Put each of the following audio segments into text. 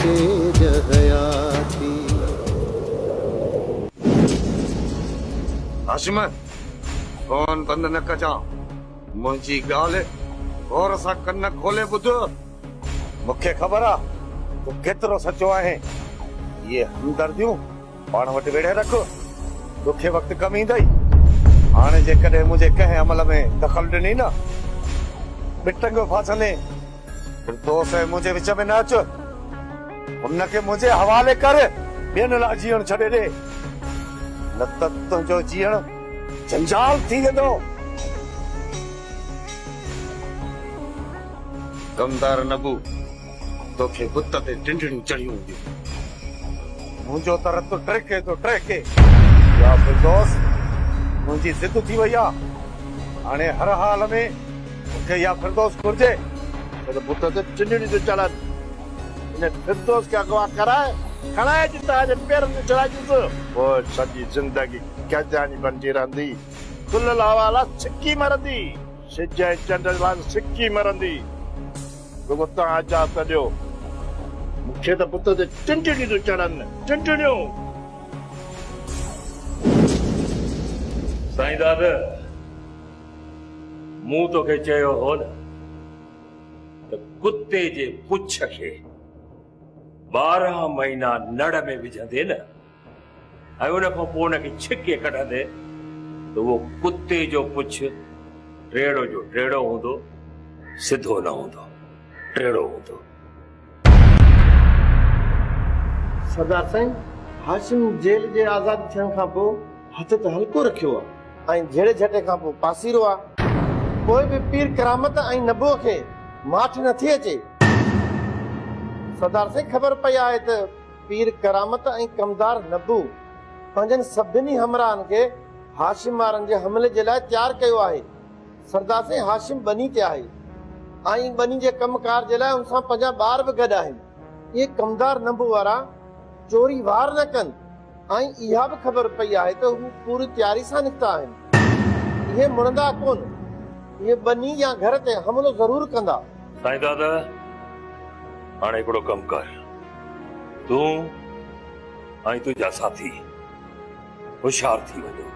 तेज हयाती। हाशिम फोन बंद न कजा, मुंहिंजी ॻाल्हि गौर सां कन खोले ॿुध। मूंखे ख़बर आहे तूं केतिरो सचो आहे। ये हमदर्दियूं पाण वटि वेड़े रख, ॾुखे वक़्तु कमु ईंदई। हाणे जेकॾहिं मुंहिंजे कंहिं अमल में दख़ल ॾिनी न, बिटंग फासले दोस्त मुंहिंजे विच में न अच। उनखे मुंहिंजे हवाले कर, ॿियनि लाइ जीअण छॾे ॾे, न त तुंहिंजो जीअण जंजाल थी वेंदो। कमदार नबू तोखे बुत ते टिंडड़ियूं चढ़ियूं हूंदियूं। मुंहिंजो त रतु टहिके थो टहिके। या फिरदौस मुंहिंजी ज़िद थी वई आहे। हाणे हर हाल में मूंखे या फिरदौस घुर्जे। बुत ते टिंडड़ियूं थी चढ़नि, इन फिरदौस खे अगवा कराए खणाए जिता जे पेरनि ते चढ़ाईंदुसि। पोइ सॼी ज़िंदगी कैदानी बणिजी रहंदी, खुलियल हवा लाइ सिकी मरंदी, सिज ऐं चंड लाइ सिकी मरंदी। रुगो तव्हां इजाज़त ॾियो, मूंखे त बुत ते टिंडड़ियूं थियूं चढ़नि, टिंडड़ियूं। साईं दादा, मूं तोखे चयो हो न त कुत्ते जे पुछ खे 12 महीना नड़ में विझंदे न, ऐं उन खां पोइ उनखे छिके कढंदे, त उहो कुत्ते जो पुछ टेड़ो जो टेड़ो हूंदो, सिधो न हूंदो, टेड़ो हूंदो। सरदार साईं, हाशिम जेल जे आज़ाद थियण खां पोइ हथ त हल्को रखियो आहे ऐं झेड़े झटे खां पोइ पासीरो आहे। पोइ बि पीर करामत ऐं नबूअ खे माठ नथी अचे। सरदार साईं, ख़बर पई आहे त पीर करामत ऐं कमदार नबू पंहिंजनि सभिनी हमराहनि खे हाशिम वारनि जे हमले जे लाइ तयारु कयो आहे। सरदार साईं, हाशिम बनी ते आहे ऐं बनी जे कमकार जे लाइ उनसां पंहिंजा ॿार बि गॾु आहिनि। इहे कमदार नबू वारा चोरी वार न कनि ऐं इहा बि ख़बर पई आहे त हू पूरी तयारी सां निकिता आहिनि। इहे मुड़ंदा कोन, इहे बनी या घर ते हमलो ज़रूर कंदा। साईं दादा, हाणे हिकिड़ो कमु कर, तूं ऐं तुंहिंजा साथी होशियार थी वञो,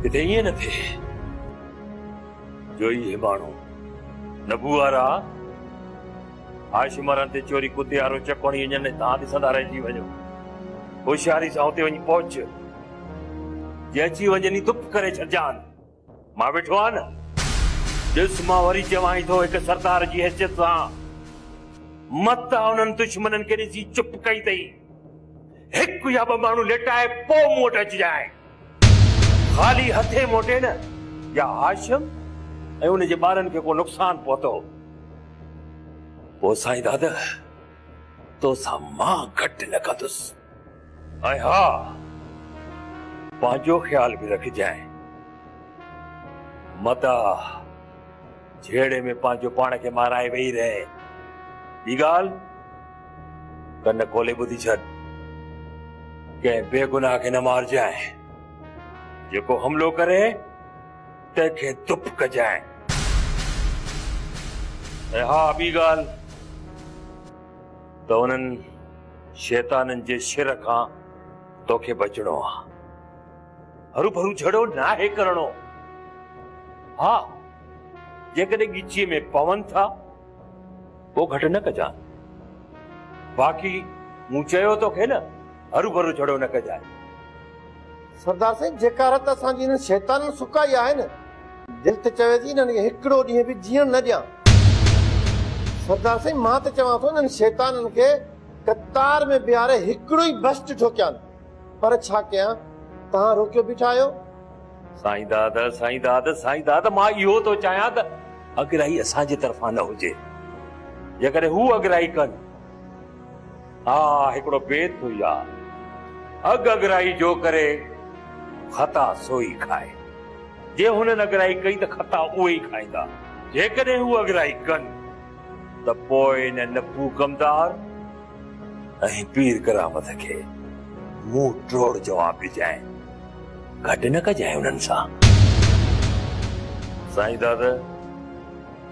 किथे ईअं न थिए जो इहे माण्हू नबू वारा हाशिम वारनि ते चोरी कुते वारो चकोणी वञनि, तव्हां ॾिसंदा रहिजी वञो। होशियारी सां हुते वञी पहुच, जे अची वञनि धुप करे छॾजानि। मां वेठो आहियां न, ॾिस मां वरी चवां थो, हिकु सरदार जी हैसियत सां मत उन्हनि दुश्मननि खे ॾिसी चुप कई अथई। हिकु या ॿ माण्हू लेटाए पोइ मूं वटि अचिजांइ, ख़ाली हथे मोटे न, या हाशिम ऐं उन जे ॿारनि खे को नुक़सान पहुतो। पोइ साईं दादा, तोसां मां घटि न कंदुसि। ऐं हा, पंहिंजो ख़्याल बि रखजांइ, मता झेड़े में पंहिंजो पाण खे माराए वेही रहे। ॿी ॻाल्हि, कन खोले ॿुधी छॾ, कंहिं बेगुनाह खे न मारजांइ। जेको हमलो करे तंहिंखे धुप कजांइ। ऐं हा, ॿी ॻाल्हि त उन्हनि शैताननि जे शिर खां तोखे बचणो आहे। हरू भरू झड़ो नाहे करणो। हा, जेकॾहिं ॻिचीअ में पवनि था पोइ घटि न कजांइ। बाक़ी मूं चयो तोखे न, हरू भरू झड़ो न कजांइ। सरदार साईं, जेका रत असांजी हिन शैताननि सुकाई आहे न, दिलि त चवे थी हिननि खे हिकिड़ो ॾींहुं बि जीअण न ॾियां। सरदार साईं, मां त चवां थो हिननि शैताननि खे कतार में बीहारे हिकिड़ो ई बस्ट ठोकियानि, पर छा कयां, तव्हां रोकियो बीठा आहियो। साईं दादा, साईं दादा, साईं दादा, मां इहो थो चाहियां त अगराई असांजे तरफ़ां न हुजे। जेकॾहिं हू अगराई कनि, हा, हिकिड़ो बेत हुई आहे, अगराई जो करे खता सोई खाए। जे हुननि अगराई कई त खता उहे ई खाईंदा। जेकॾहिं हू अगराई कनि त पोइ न नबू कमदार ऐं पीर करामत खे मुंहुं टोड़ जवाब ॾिजांइ, घटि न कजांइ उन्हनि सां। साईं दादा,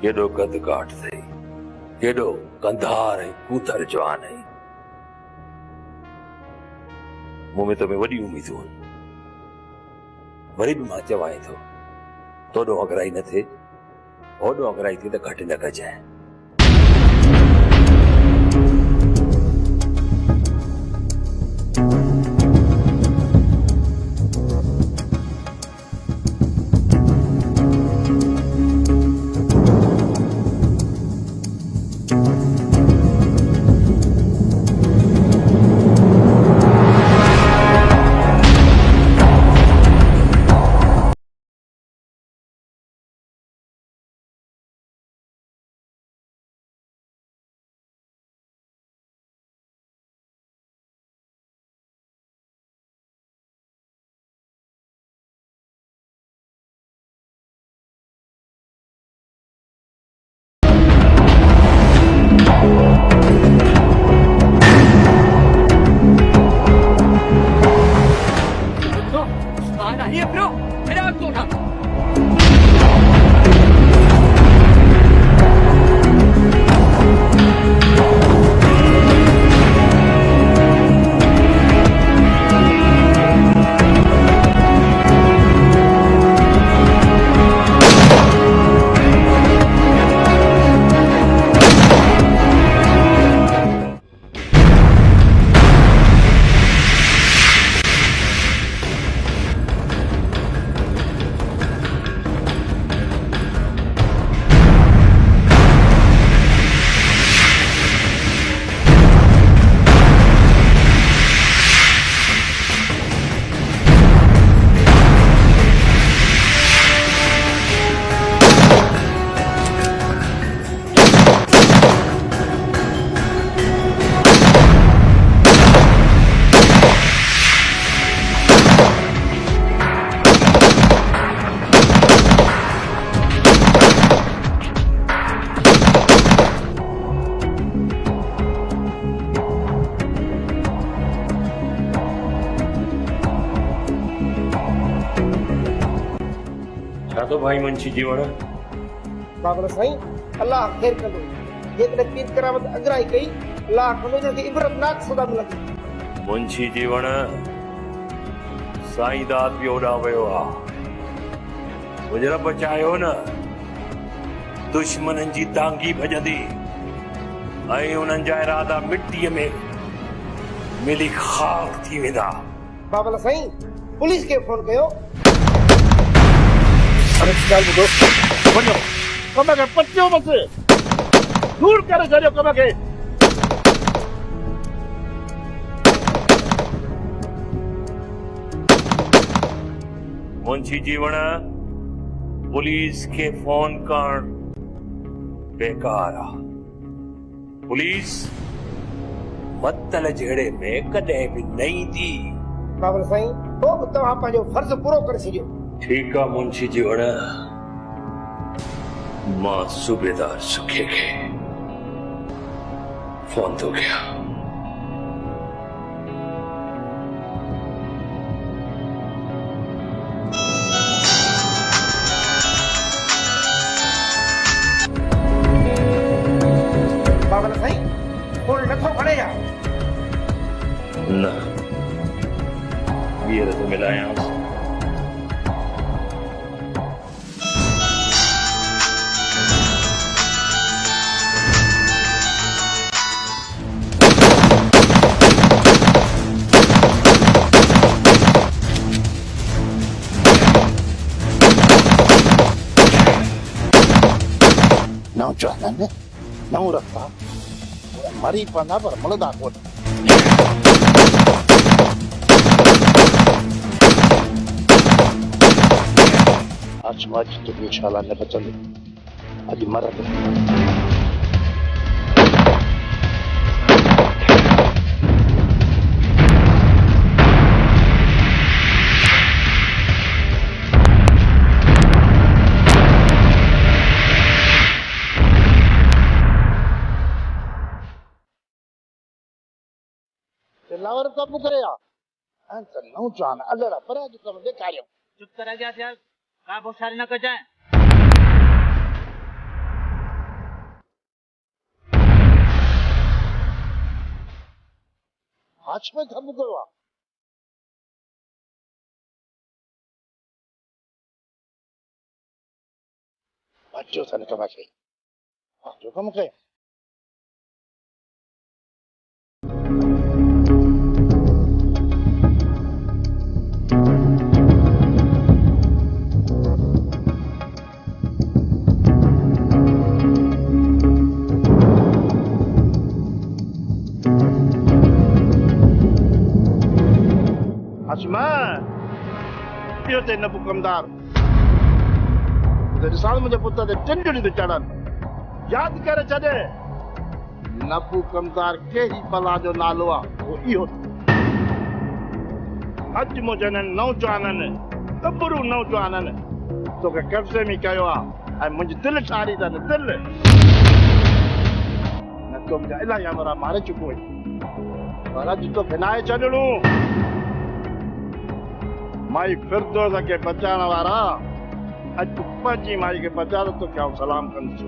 केॾो कद काठ अथई, केॾो कंधार ऐं कूतर जवान आई। मूं में तोमें वॾी उम्मीदूं आहिनि। वरी बि मां चवां थो, तोॾो अगराई न थिए, होॾो अगराई थिए त घटि न कजांइ। तो भाई मुंशी जीवण बाबा साईं अल्लाह खैर कंदो। जेकॾहिं पीर करामत अगराई कई, अल्लाह कंदो जंहिंखे इबरतनाक सदा मिलंदी। मुंशी जीवण साईं दाद बि ओॾा वियो आहे। मुंहिंजे रब चाहियो न दुश्मननि जी तांगी भॼंदी ऐं उन्हनि जा इरादा मिटीअ में मिली खाक थी वेंदा। बाबा साईं पुलिस खे फोन कयो। वञो कम खे पटियो बस, दूर करे छॾियो कम खे। मुंशी जीवण पुलिस खे फोन करण बेकार आहे। पुलिस मतल जहिड़े में कॾहिं बि न ईंदी। बाबा साईं पोइ बि तव्हां पंहिंजो फर्ज़ पूरो करे छॾियो। ठीक है मुंशी जीवण, मां सूबेदार सुखे के फोन तो गया। बाबा साईं फोन नथो खणे या? न ॿीहर तो मिलाया। नौजवान नौ रखता मरी पना पर मलदा कोन। आज तो इंशाल्लाह न बचंदो, अॼु मरंदो। लावर कब करेया अंत नौजवान अल्लाह पर आज कम दे कार्य चुप करा जा यार का बहुत सारे न कर जाए। हाशिम कबू कयो आहे अचो सन कम कई जो कम कयो हाशिम इहो ते नबू कमदार साल मुझे पुत्र ते टिंडड़ी ते चढ़न याद करे छॾे नबू कमदार कहिड़ी बला जो नालो आहे वो इहो अॼु मुंहिंजे नौजवाननि गबरू नौजवाननि तोखे कब्ज़े में कयो आहे ऐं मुंहिंजी दिलि ठारी अथनि दिलि न तो मुंहिंजा इलाही अमरा मारे चुको आहीं पर अॼु तोखे नाहे छॾणो माई फिरदौस खे बचाइण वारा अॼु पंहिंजी माई खे बचा तो क्या सलाम कंदुसि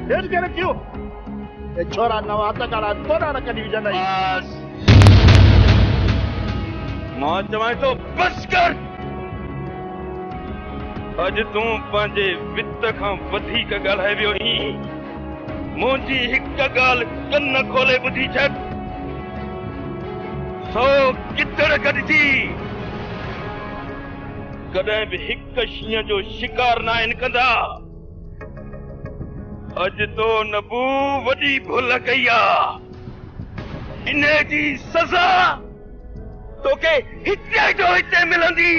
हेठि करे क्यों ये छोरा नवा हथ काड़ा तोड़ा न कढी विझंदा मां चवां तो बस कर अॼु तूं पंहिंजे वित खां वधीक ॻाल्हाए वियो आहीं मुंहिंजी हिकु ॻाल्हि कन खोले ॿुधी छॾ सौ किथड़ गॾिजी कॾहिं बि हिकु शींहं जो शिकार न आहिनि कंदा अॼु तो नबू वॾी भुल कई आहे इन जी सज़ा तोखे हिते जो हिते मिलंदी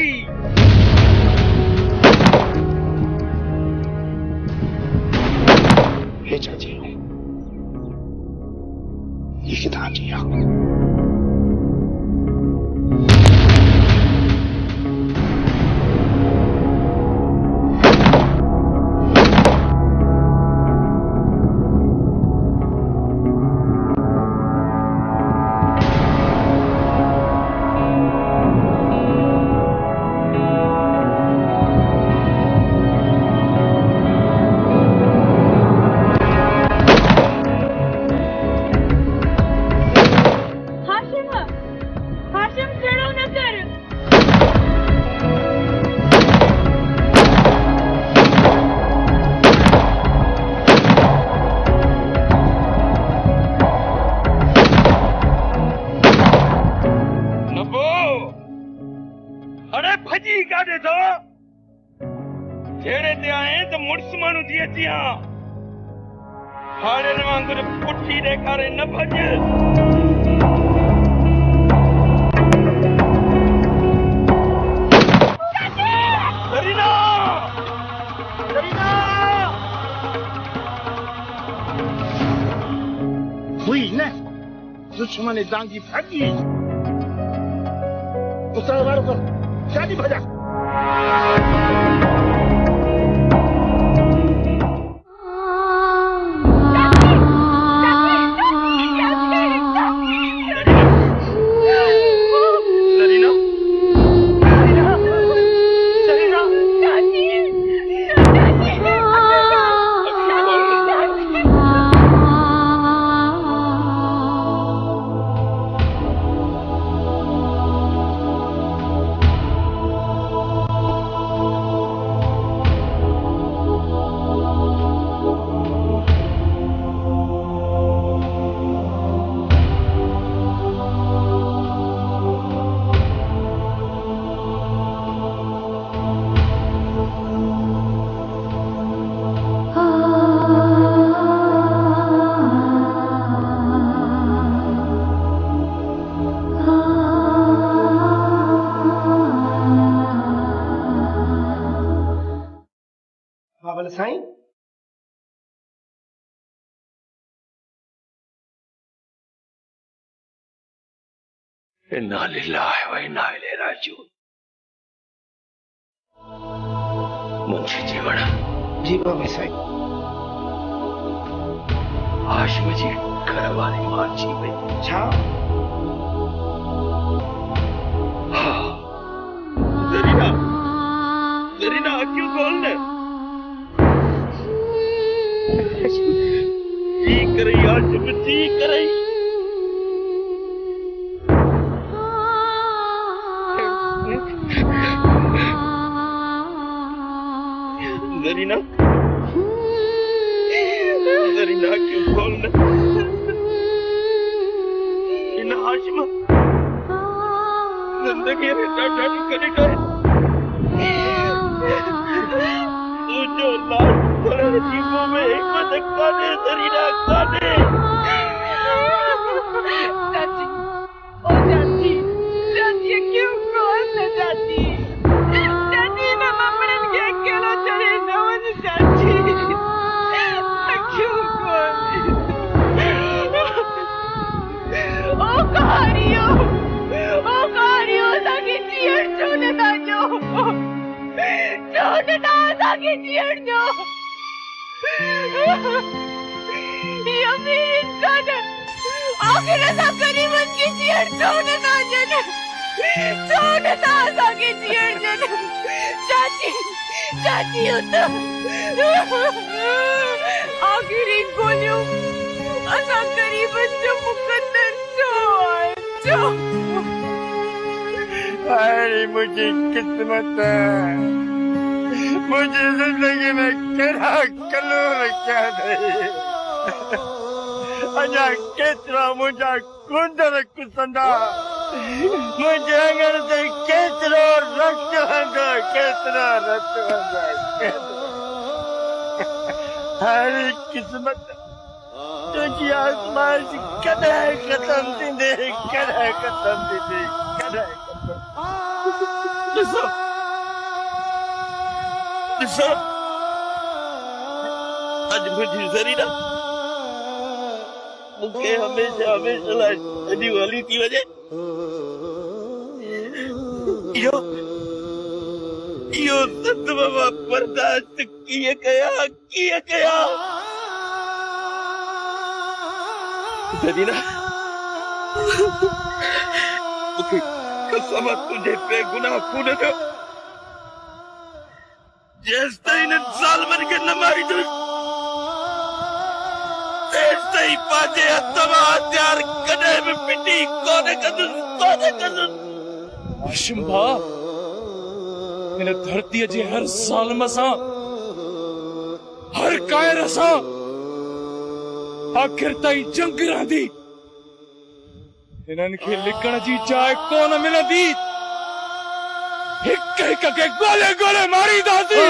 हे चाची ये किताब जी दुश्मन दांगी भागी उतर वारो कर गाड़ी भजा साईं इन्ना लिल्लाहि व इन्ना इलैहि राजिऊन मुंशी जीवण जी बाबा साईं हाशिम जी घर वारी मां जी वई छा हाँ जरीना जरीना क्यों खोल दे ठीक करे हाशिम जी करे जरीना जरीना क्यों बोलना इन हाशिम जिंदगी में डाटा करी करे जो लाश पड़े जीवों में एक बजे काटे जरीना काटे चाची ओ चाची चाची क्यों कौन है चाची चाची मामा पड़न के अकेला चले नवन चाची क्यों कौन ओ कहानियों लगी चियर छोड़ने दाजो छोड़ने दागे चियर जो ये मेरी इंसान आखिर ऐसा करीबन की चियर छोड़ने दाजो छोड़ने दागे चियर जन चाची उतर आखिरी गोलियों ऐसा करीबन जो मुकद्दर जो अरे मुझे किस्मत है मुझे जिंदगी में केड़ा कलूर क्या दे अजा केतरा मुझा कुंडल कुसंदा मुझे अंगर से केतरो रक्त हंदा हरी किस्मत तुझी आसमां कदे खत्म थींदे कदे खत्म थींदे कदे ॾिसो अॼु मुंहिंजी ज़रीना मूंखे हमेशह लाइ सॼी हली थी वञे इहो सतम मां बर्दाश्त कीअं कया ज़रीना मूंखे कसम तुझे बेगुनाह खून जो जेस ताईं ज़ालिमन खे न मारींदुसि तेस ताईं पंहिंजे हथ मां हथियार कॾहिं बि फिटी कोन कंदुसि हाशिम भाउ हिन धरतीअ जे हर ज़ालिम सां हर कायर सां आख़िर ताईं जंग रहंदी हिननि खे लिकण जी जाइ कोन मिलंदी हिक हिक खे गोले गोले मारींदासीं